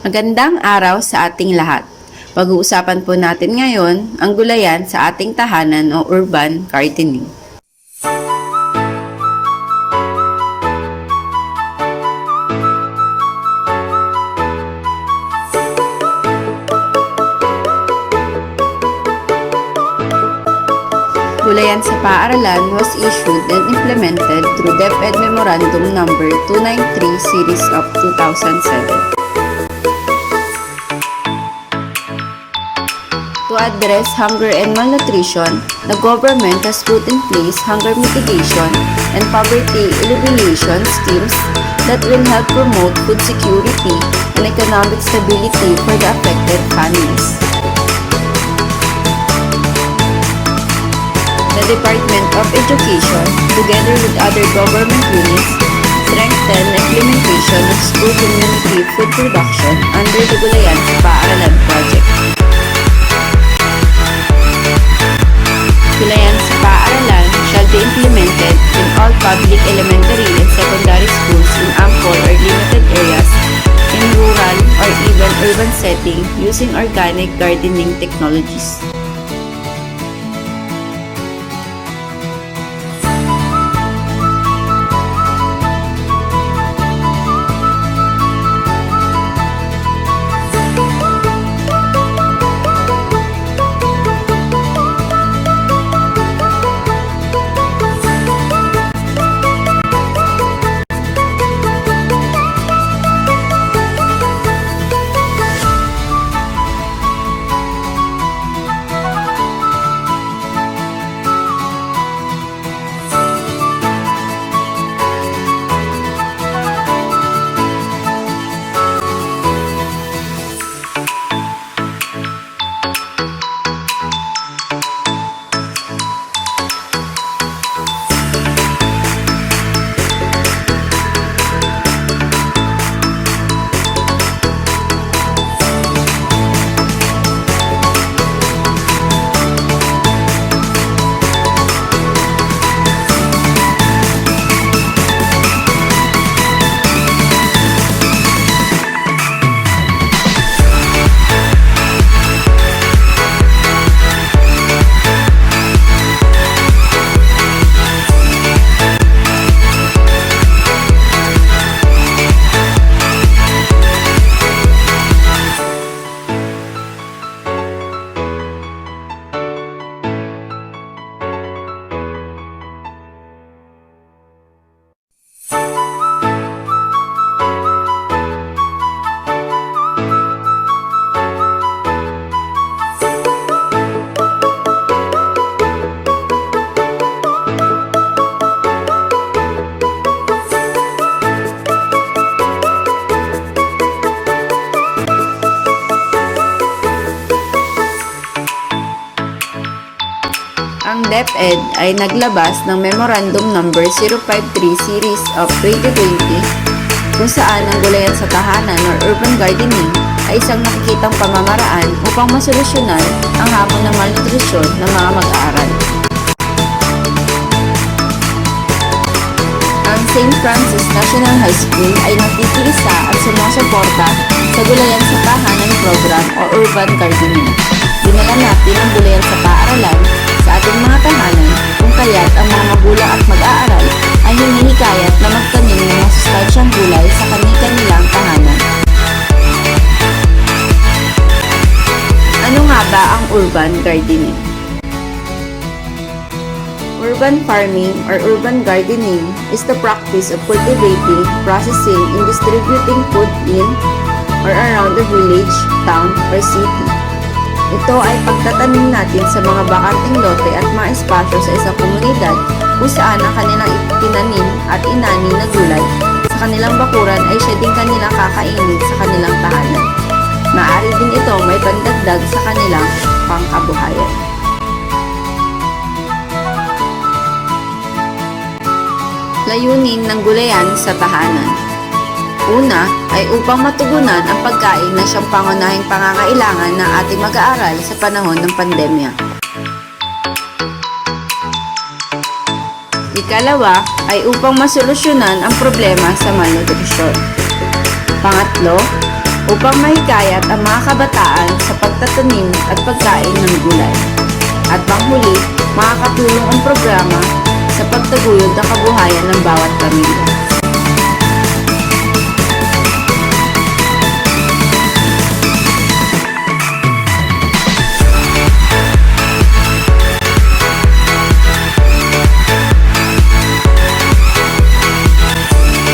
Magandang araw sa ating lahat. Pag-uusapan po natin ngayon ang gulayan sa ating tahanan o urban gardening. Gulayan sa paaralan was issued and implemented through DepEd Memorandum No. 293 Series of 2007. To address hunger and malnutrition, the government has put in place hunger mitigation and poverty alleviation schemes that will help promote food security and economic stability for the affected families. The Department of Education, together with other government units, strengthened the implementation of school community food production under the Gulayan sa Paaralan project. Gulayan sa paaralan shall be implemented in all public elementary and secondary schools in ample or limited areas in rural or even urban setting using organic gardening technologies. Ang DepEd ay naglabas ng Memorandum No. 053 Series of 2020 kung saan ang gulayan sa tahanan or urban gardening ay isang nakikitang pamamaraan upang masolusyonan ang hamon ng malnutrisyon ng mga mag-aaral. Ang St. Francis National High School ay nagtitiisa at sumusuporta sa gulayan sa tahanan program o urban gardening. Dinala natin ang gulayan sa paaralan sa ating mga tahanan kung kaya't ang mga magulang at mag-aaral ay hinihikayat na magtanim ng masustansyang gulay sa kani-kanilang tahanan. Ano nga ba ang urban gardening? Urban farming or urban gardening is the practice of cultivating, processing, and distributing food in or around the village, town, or city. Ito ay pagtatanim natin sa mga bakanteng lote at mga espasyo sa isang komunidad kung saan ang kanilang itinanim at inani na gulay sa kanilang bakuran ay siya din kanilang kakainin sa kanilang tahanan. Maaari din ito may pandagdag sa kanilang pangkabuhayan. Layunin ng gulayan sa tahanan. Una ay upang matugunan ang pagkain na siyang pangunahing pangangailangan ng ating mag-aaral sa panahon ng pandemya. Ikalawa ay upang masolusyonan ang problema sa malnutrisyon. Pangatlo, upang mahikayat ang mga kabataan sa pagtatanim at pagkain ng gulay. At panghuli, makakatulong ang programa sa pagtaguyod ng kabuhayan ng bawat pamilya.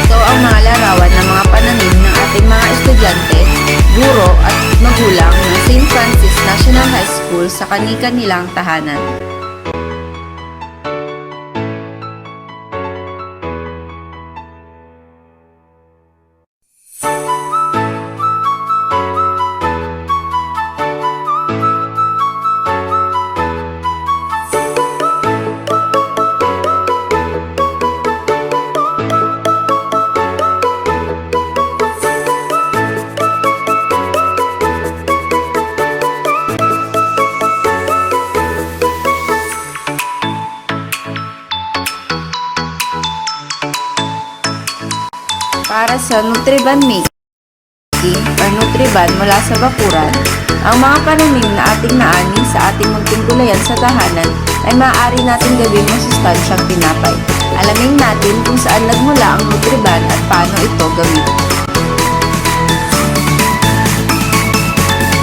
Ito ang mga larawan ng mga pananim ng ating mga estudyante, guro at magulang ng St. Francis National High School sa kani-kanilang tahanan. Para sa Nutriban making or Nutriban mula sa bakuran, ang mga pananim na ating naani sa ating munting gulayan sa tahanan ay maaari natin gawing masustansyang tinapay. Alamin natin kung saan nagmula ang Nutriban at paano ito gawin.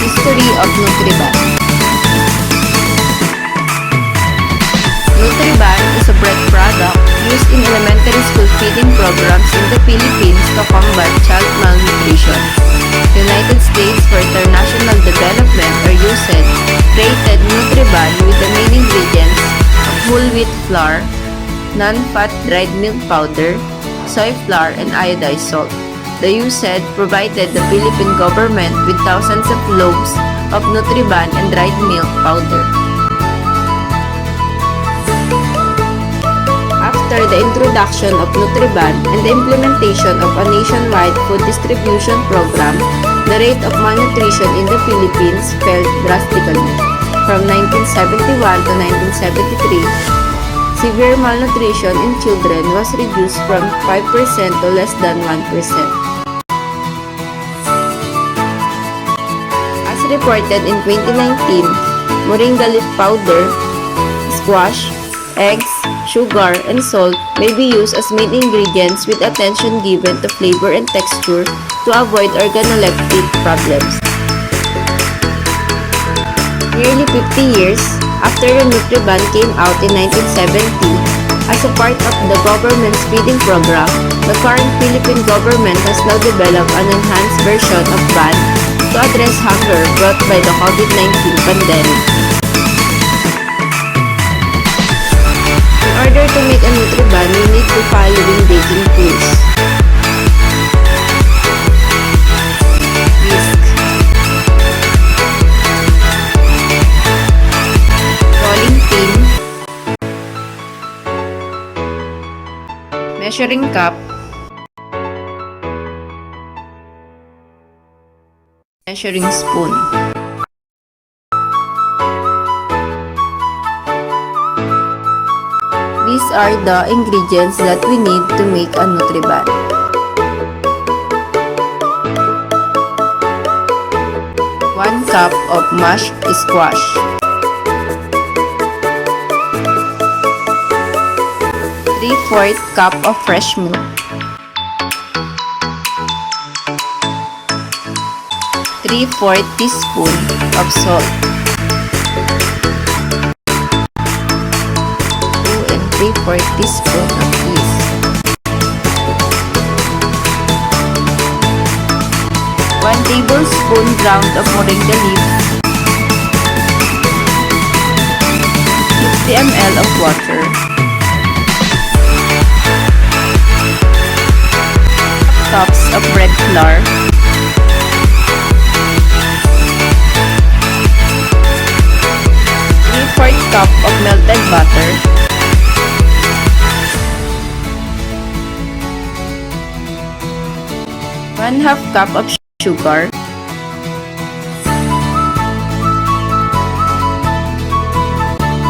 History of Nutriban. Nutriban is a bread product used in elementary school feeding programs in the Philippines to combat child malnutrition. United States for International Development or USAID created Nutriban with the main ingredients of whole wheat flour, non-fat dried milk powder, soy flour, and iodized salt. The USAID provided the Philippine government with thousands of loaves of Nutriban and dried milk powder. After the introduction of Nutriban and the implementation of a nationwide food distribution program, the rate of malnutrition in the Philippines fell drastically. From 1971 to 1973, severe malnutrition in children was reduced from 5% to less than 1%. As reported in 2019, moringa leaf powder, squash, eggs, sugar, and salt may be used as main ingredients with attention given to flavor and texture to avoid organoleptic problems. Nearly 50 years after the Nutriban came out in 1970, as a part of the government's feeding program, the current Philippine government has now developed an enhanced version of BAN to address hunger brought by the COVID-19 pandemic. In order to make a Nutriban, you need the following baking tools. Whisk, rolling pin, measuring cup, measuring spoon. These are the ingredients that we need to make a Nutriban. One cup of mashed squash. 3/4 cup of fresh milk. 3/4 teaspoon of salt. 3/4 teaspoon of yeast. 1 tablespoon ground of moringa leaf. 50 ml of water. Cups of bread flour. 3/4 cup of melted butter. 1/2 cup of sugar,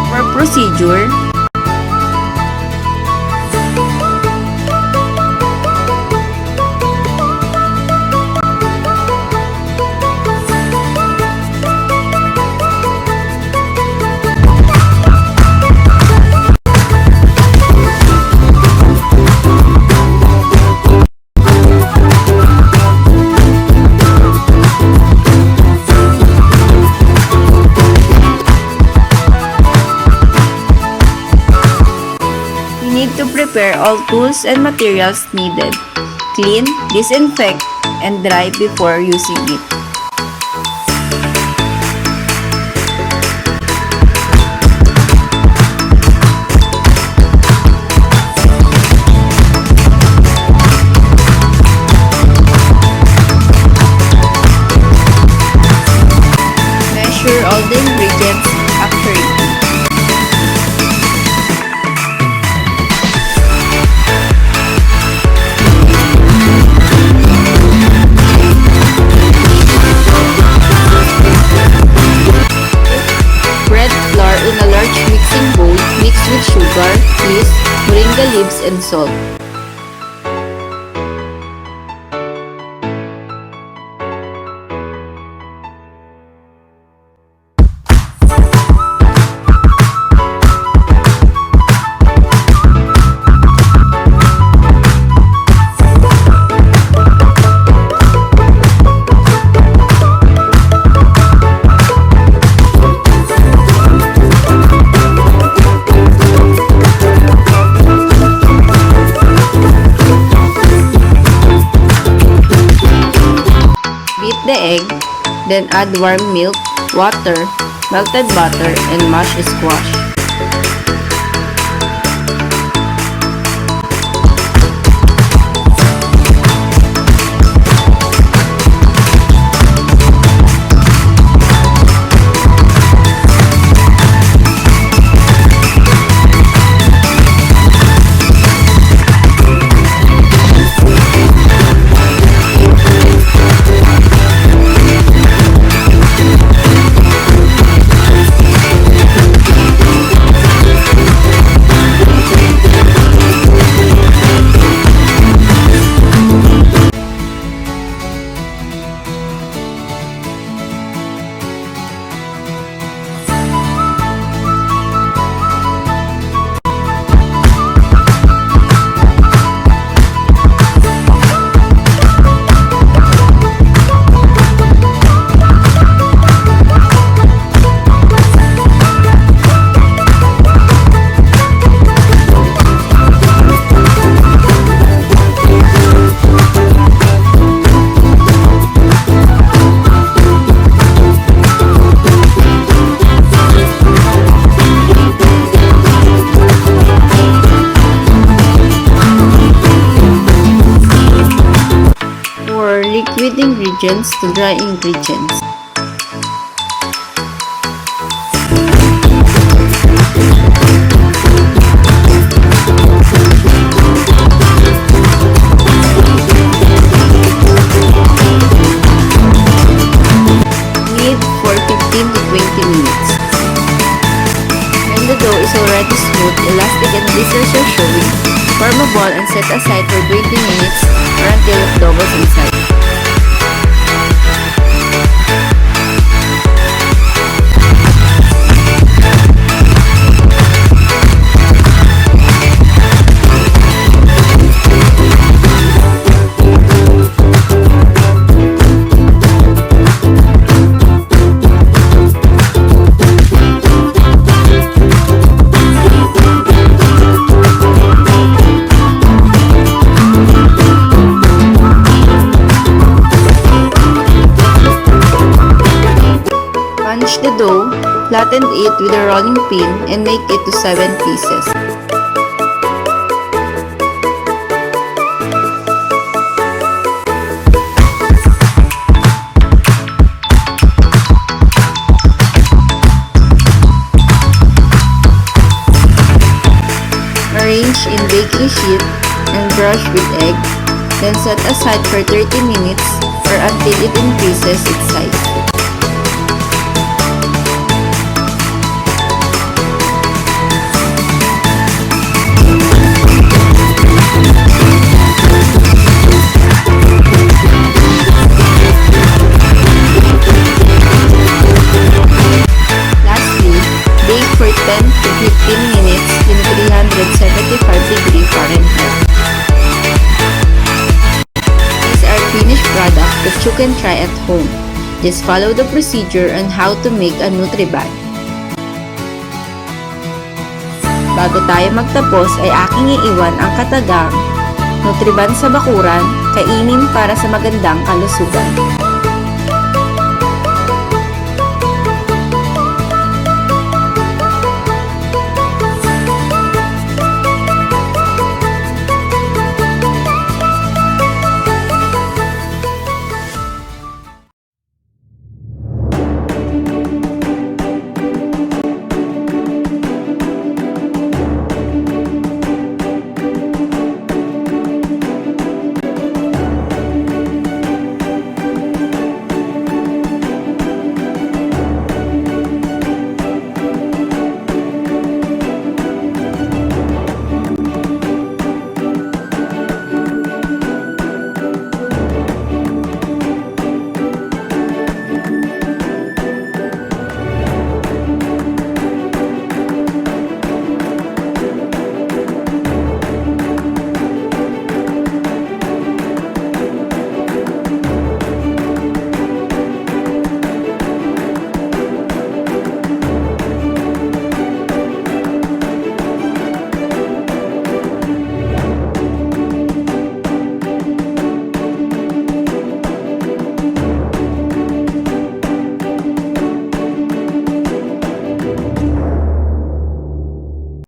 for procedure, need to prepare all tools and materials needed. Clean, disinfect, and dry before using it. Measure all the ingredients accurately. Bread flour in a large mixing bowl, mix with sugar, yeast, moringa leaves, and salt. The egg, then add warm milk, water, melted butter, and mash squash. Liquid ingredients to dry ingredients. Knead for 15 to 20 minutes. When the dough is already smooth, elastic, and blisters are showing, form a ball and set aside for 20 minutes or until it doubles in size. Punch the dough, flatten it with a rolling pin, and make it to 7 pieces. Arrange in baking sheet and brush with egg, then set aside for 30 minutes or until it increases its size. Lastly, bake for 10 to 15 minutes in 375 Fahrenheit. These are finished products that you can try at home. Just follow the procedure on how to make a Nutri-Bag. Bago tayo magtapos ay aking iiwan ang katagang Nutriban sa bakuran, kainin para sa magandang kalusugan.